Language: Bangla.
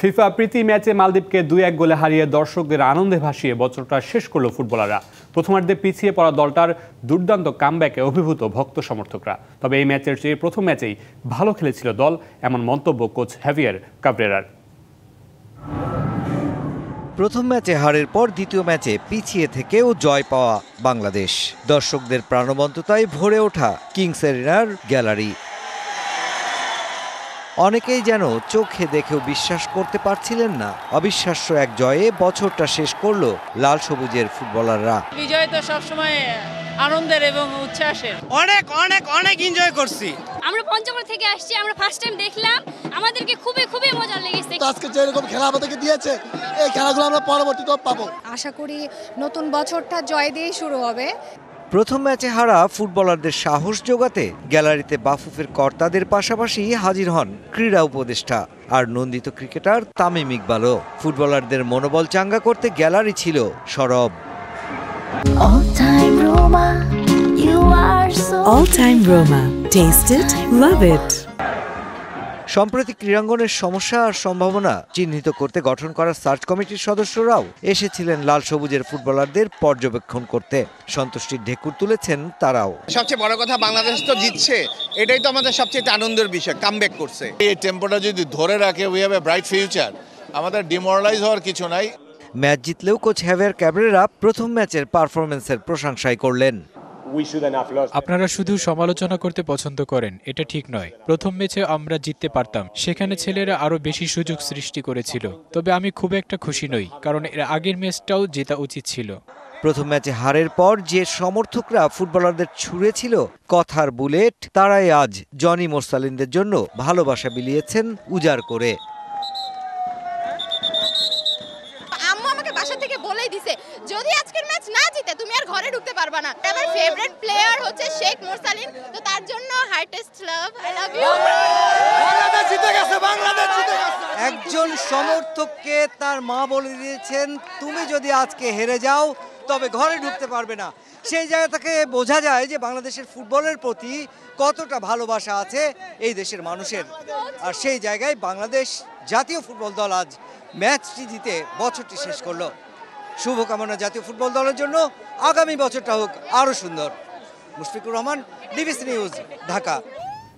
ফিফা প্রীতি ম্যাচে মালদ্বীপকে 2-1 গোলে হারিয়ে দর্শকদের আনন্দে ভাসিয়ে বছরটা শেষ করল ফুটবলাররা। প্রথমার্ধে পিছিয়ে পড়া দলটার দুর্দান্ত কামব্যাকে অভিভূত ভক্ত সমর্থকরা। তবে এই ম্যাচের চেয়ে প্রথম ম্যাচেই ভালো খেলেছিল দল, এমন মন্তব্য কোচ হেভিয়ার কাবরেরার। প্রথম ম্যাচে হারের পর দ্বিতীয় ম্যাচে পিছিয়ে থেকেও জয় পাওয়া বাংলাদেশ। দর্শকদের প্রাণবন্ততায় ভরে ওঠা কিংস এরিনার গ্যালারি। অনেকেই যেন চোখে দেখেও বিশ্বাস করতে পারছিলেন না। অবিশ্বাস্য এক জয়ে বছরটা শেষ করল লাল সবুজের ফুটবলাররা। বিজয় তো সবসময় আনন্দের এবং উচ্ছ্বাসের। অনেক অনেক অনেক এনজয় করছি। আমরা পঞ্চগড় থেকে আসছি, আমরা ফার্স্ট টাইম দেখলাম, আমাদেরকে খুবই খুবই মজা লেগেছে। আজকে যেরকম খেলা আমাদেরকে দিয়েছে, এই খেলাগুলো আমরা পরবর্তীতেও পাবো। আশা করি নতুন বছরটা জয় দিয়েই শুরু হবে। প্রথম ম্যাচে হারা ফুটবলারদের সাহস জোগাতে গ্যালারিতে বাফুফের কর্তাদের পাশাপাশি হাজির হন ক্রীড়া উপদেষ্টা আর নন্দিত ক্রিকেটার তামিম ইকবালও। ফুটবলারদের মনোবল চাঙ্গা করতে গ্যালারি ছিল সরব। All time Roma. Taste it, love it. সম্প্রতি ক্রীড়াঙ্গনের সমস্যা আর সম্ভাবনা চিহ্নিত করতে গঠন করা সার্চ কমিটির সদস্যরাও এসেছিলেন লাল সবুজের ফুটবলারদের পর্যবেক্ষণ করতে। সন্তুষ্টির ঢেকুর তুলেছেন তারাও। সবচেয়ে বড় কথা, বাংলাদেশ তো জিতছে, এটাই তো আমাদের সবচেয়ে আনন্দের বিষয়। কামব্যাক করছে, এই টেম্পোটা যদি ধরে রাখে, we have a bright future. আমাদের ডিমোরালাইজ হওয়ার কিছু নাই। ম্যাচ জিতলেও কোচ হেভিয়ার কাবরেরা প্রথম ম্যাচের পারফরম্যান্সের প্রশংসাই করলেন। আপনারা শুধু সমালোচনা করতে পছন্দ করেন, এটা ঠিক নয়। প্রথম ম্যাচে আমরা জিততে পারতাম, সেখানে ছেলেরা আরো বেশি সুযোগ সৃষ্টি করেছিল। তবে আমি খুব একটা খুশি নই, কারণ এর আগের ম্যাচটাও জেতা উচিত ছিল। প্রথম ম্যাচে হারের পর যে সমর্থকরা ফুটবলারদের ছুঁড়েছিল কথার বুলেট, তারাই আজ জনি মোরসালিনদের জন্য ভালোবাসা বিলিয়েছেন উজাড় করে। বাসা থেকে বলেই দিছে, যদি আজকের ম্যাচ না জিতে তুমি আর ঘরে ঢুকতে পারবা না। আমার ফেভারিট প্লেয়ার হচ্ছে শেখ মোরসালিন, তো তার জন্য হার্টেস্ট লাভ, আই লাভ ইউ। বাংলাদেশ জিতে গেছে, বাংলাদেশ জিতে গেছে। একজন সমর্থককে তার মা বলে দিয়েছেন, তুমি যদি আজকে হেরে যাও তবে ঘরে ঢুকতে পারবে না। সেই জায়গা থেকে বোঝা যায় যে বাংলাদেশের ফুটবলের প্রতি কতটা ভালোবাসা আছে এই দেশের মানুষের। আর সেই জায়গায় বাংলাদেশ জাতীয় ফুটবল দল আজ ম্যাচটি জিতে বছরটি শেষ করলো। শুভকামনা জাতীয় ফুটবল দলের জন্য, আগামী বছরটা হোক আরও সুন্দর। Mushfiqur Rahman, DBC news, Dhaka.